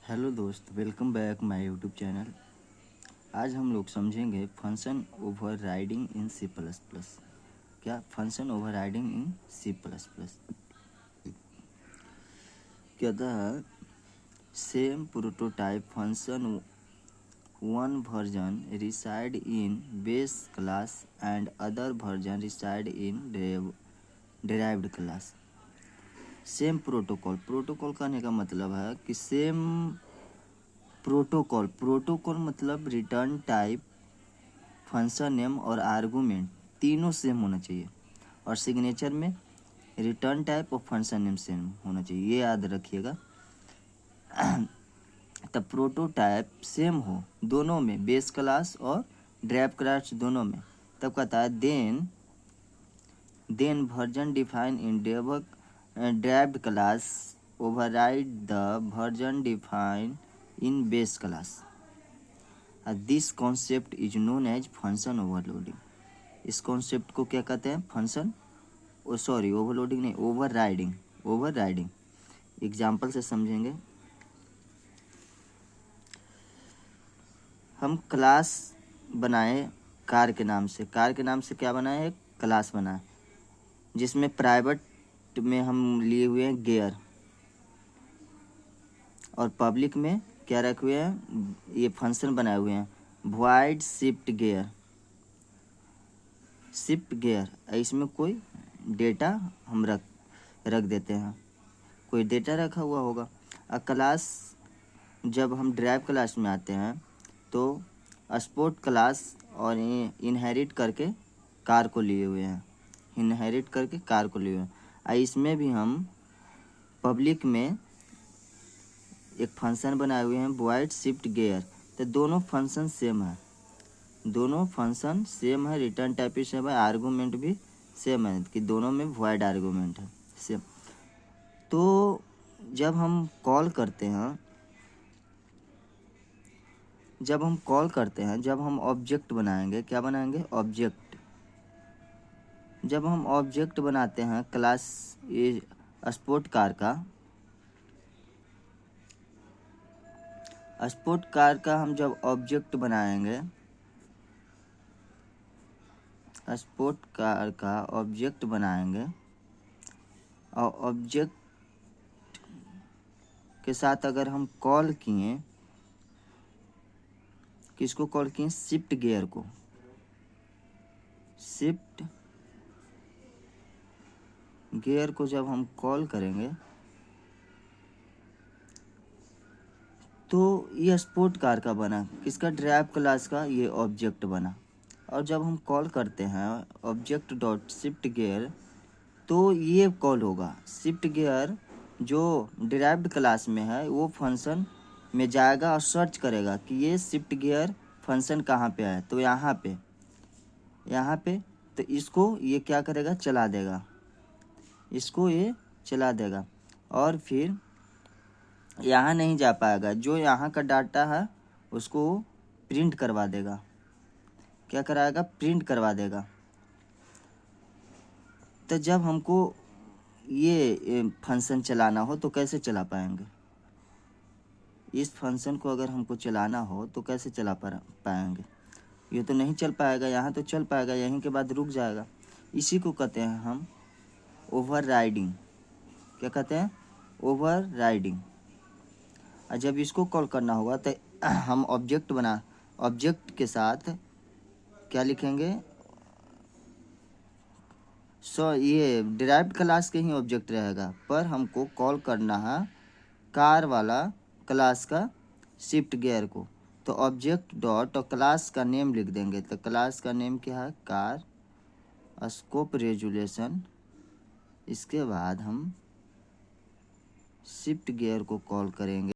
Hello दोस्त, welcome back my YouTube channel. आज हम लोग समझेंगे function overriding in C plus plus. क्या function overriding in C plus plus कहता है? Same prototype function one version reside in base class and other version reside in derived class. Same protocol कहने का मतलब है कि सेम प्रोटोकॉल मतलब return type, function name और आर्गूमेंट तीनों सेम होना चाहिए, और सिग्नेचर में रिटर्न टाइप और फंक्शन नेम सेम होना चाहिए, ये याद रखिएगा। तब प्रोटोटाइप सेम हो दोनों में, बेस क्लास और ड्राइव क्लास दोनों में, तब कहता है then version define in derived class override the version define in base class. This concept is known as function overloading. इस कॉन्सेप्ट को क्या कहते हैं? ओवरलोडिंग नहीं, ओवरराइडिंग। एग्जाम्पल से समझेंगे। हम क्लास बनाए कार के नाम से क्या बनाए? एक क्लास बनाए जिसमें प्राइवेट में हम लिए हुए हैं गियर, और पब्लिक में क्या रखे हुए हैं? ये फंक्शन बनाए हुए हैं वॉइड शिफ्ट गियर। इसमें कोई डेटा हम रख देते हैं, कोई डेटा रखा हुआ होगा। क्लास जब हम ड्राइव क्लास में आते हैं तो स्पोर्ट क्लास और इनहेरिट करके कार को लिए हुए हैं, इसमें भी हम पब्लिक में एक फंक्शन बनाए हुए हैं वॉइड शिफ्ट गियर। तो दोनों फंक्शन सेम है, रिटर्न टाइप भी सेम है, आर्गूमेंट भी सेम है कि दोनों में वॉइड आर्गूमेंट है सेम। तो जब हम कॉल करते हैं, जब हम ऑब्जेक्ट बनाएंगे, क्या बनाएंगे? ऑब्जेक्ट। जब हम ऑब्जेक्ट बनाते हैं क्लास ये स्पोर्ट कार का हम जब ऑब्जेक्ट बनाएंगे, स्पोर्ट कार का ऑब्जेक्ट बनाएंगे, और ऑब्जेक्ट के साथ अगर हम कॉल किए, किसको कॉल किए? शिफ्ट गियर को। शिफ्ट गियर को जब हम कॉल करेंगे तो ये स्पोर्ट कार का बना, किसका? ड्राइव क्लास का ये ऑब्जेक्ट बना। और जब हम कॉल करते हैं ऑब्जेक्ट डॉट शिफ्ट गियर, तो ये कॉल होगा शिफ्ट गियर जो डिराइव्ड क्लास में है, वो फंक्शन में जाएगा और सर्च करेगा कि ये शिफ्ट गियर फंक्शन कहाँ पे है। तो यहाँ पे तो इसको ये क्या करेगा? चला देगा, और फिर यहाँ नहीं जा पाएगा, जो यहाँ का डाटा है उसको प्रिंट करवा देगा। क्या कराएगा? प्रिंट करवा देगा। तो जब हमको ये फंक्शन चलाना हो तो कैसे चला पाएंगे? इस फंक्शन को अगर हमको चलाना हो तो कैसे चला पाएंगे? ये तो नहीं चल पाएगा, यहाँ तो चल पाएगा, यहीं के बाद रुक जाएगा। इसी को कहते हैं हम ओवरराइडिंग। क्या कहते हैं? ओवरराइडिंग। और जब इसको कॉल करना होगा तो हम ऑब्जेक्ट के साथ क्या लिखेंगे? ये डिराइव्ड क्लास के ही ऑब्जेक्ट रहेगा, पर हमको कॉल करना है कार वाला क्लास का शिफ्ट गियर को। तो ऑब्जेक्ट डॉट और क्लास का नेम लिख देंगे। तो क्लास का नेम क्या है? Car scope resolution. इसके बाद हम शिफ्ट गियर को कॉल करेंगे।